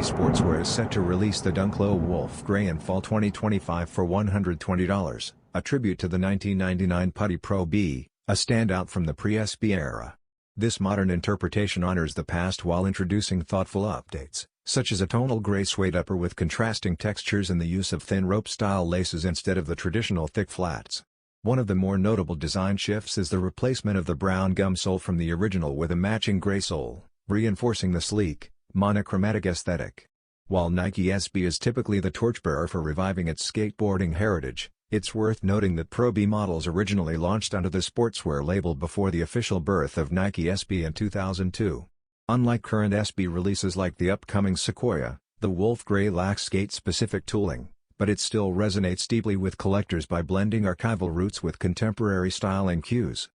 Sportswear is set to release the Dunklo Wolf Grey in fall 2025 for $120, a tribute to the 1999 Putty Pro B, a standout from the pre-SB era. This modern interpretation honors the past while introducing thoughtful updates, such as a tonal gray suede upper with contrasting textures and the use of thin rope-style laces instead of the traditional thick flats. One of the more notable design shifts is the replacement of the brown gum sole from the original with a matching gray sole, reinforcing the sleek, monochromatic aesthetic. While Nike SB is typically the torchbearer for reviving its skateboarding heritage, it's worth noting that Pro B models originally launched under the Sportswear label before the official birth of Nike SB in 2002. Unlike current SB releases like the upcoming Sequoia, the Wolf Grey lacks skate-specific tooling, but it still resonates deeply with collectors by blending archival roots with contemporary styling cues.